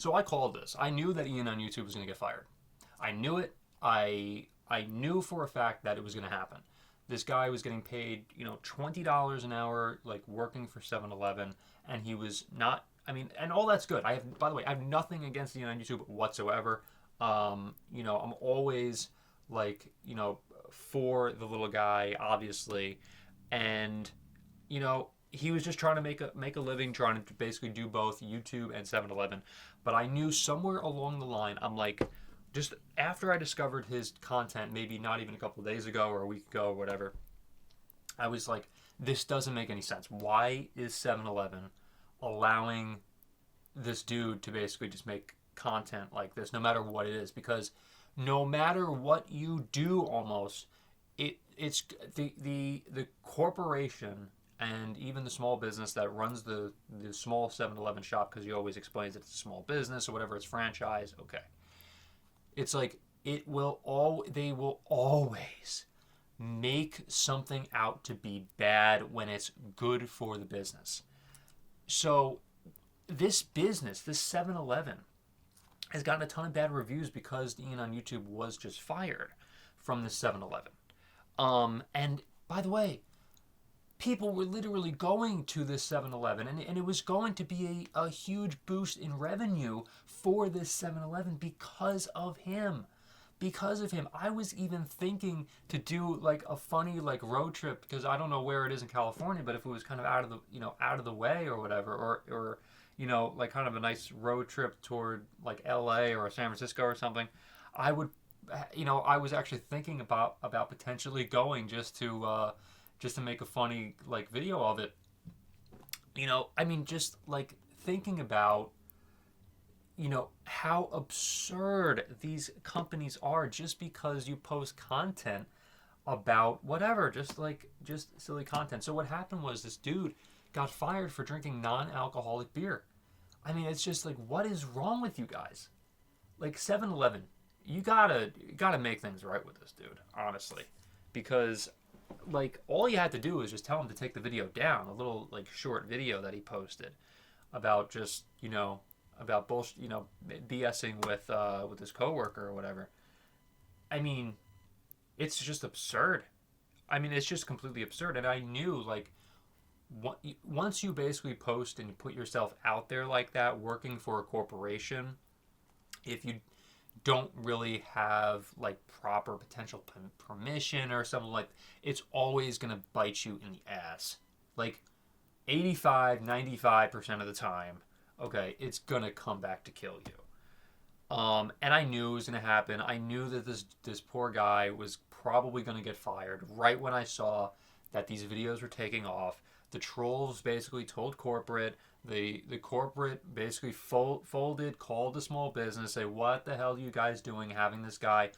So I called this. I knew that Ianonyoutube was going to get fired. I knew it. I knew for a fact that it was going to happen. This guy was getting paid, $20 an hour, like working for 7-Eleven, and he was not. I mean, and all that's good. By the way, I have nothing against Ianonyoutube whatsoever. I'm always like, for the little guy, obviously, and he was just trying to make a living, trying to basically do both YouTube and 7-Eleven. But I knew somewhere along the line, I'm like, just after I discovered his content, maybe not even a couple of days ago or a week ago or whatever, I was like, this doesn't make any sense. Why is 7-Eleven allowing this dude to basically just make content like this, no matter what it is? Because no matter what you do, almost, it's the corporation and even the small business that runs the small 7-Eleven shop, because he always explains it's a small business or whatever, it's franchise. Okay, it's like they will always make something out to be bad when it's good for the business. So this business, this 7-Eleven, has gotten a ton of bad reviews because Ianonyoutube was just fired from the 7-Eleven. And by the way, people were literally going to this 7-Eleven, and it was going to be a huge boost in revenue for this 7-Eleven because of him. Because of him. I was even thinking to do like a funny like road trip, because I don't know where it is in California, but if it was kind of out of the way or whatever, or like kind of a nice road trip toward like LA or San Francisco or something, I would, I was actually thinking about potentially going just to make a funny like video of it. Just like thinking about how absurd these companies are, just because you post content about whatever, just silly content. So what happened was this dude got fired for drinking non-alcoholic beer. I mean, it's just like, what is wrong with you guys? Like 7-Eleven, you gotta make things right with this dude, honestly, because like all you had to do was just tell him to take the video down, a little like short video that he posted about just about bullshit, BSing with his coworker or whatever. I mean, it's just absurd. I mean, it's just completely absurd. And I knew, like, once you basically post and put yourself out there like that, working for a corporation, if you don't really have like proper potential permission or something, like, it's always gonna bite you in the ass. Like 85-95% of the time, okay, it's gonna come back to kill you. And I knew it was gonna happen. I knew that this poor guy was probably gonna get fired right when I saw that these videos were taking off. The trolls basically told corporate. The corporate basically folded, called the small business, say, what the hell are you guys doing having this guy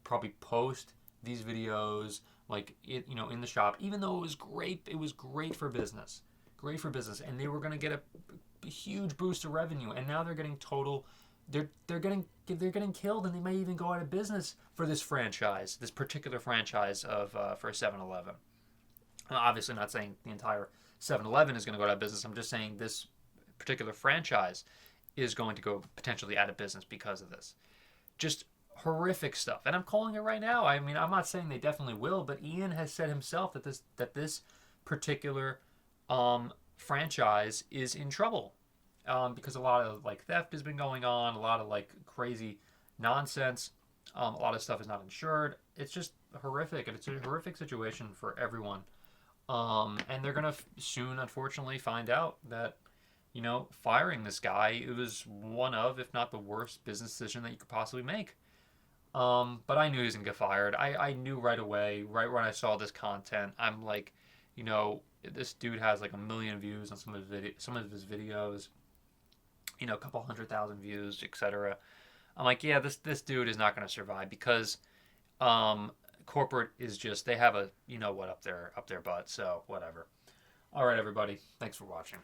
probably post these videos like in the shop, even though it was great for business. Great for business, and they were going to get a huge boost of revenue, and now they're getting they're getting killed, and they may even go out of business for this particular franchise of for 7-Eleven. I'm obviously not saying the entire 7-Eleven is going to go out of business. I'm just saying this particular franchise is going to go potentially out of business because of this. Just horrific stuff, and I'm calling it right now. I mean, I'm not saying they definitely will, but Ian has said himself that this particular franchise is in trouble because a lot of like theft has been going on, a lot of like crazy nonsense, a lot of stuff is not insured. It's just horrific, and it's a horrific situation for everyone. And they're gonna soon, unfortunately, find out that firing this guy, it was one of, if not the worst business decision that you could possibly make. But I knew he was gonna get fired. I knew right away, right when I saw this content. I'm like, this dude has like 1 million views on some of his videos, a couple 100,000 views, etc. I'm like, yeah, this dude is not going to survive because corporate is just, they have a up their butt. So whatever. All right, everybody, thanks for watching.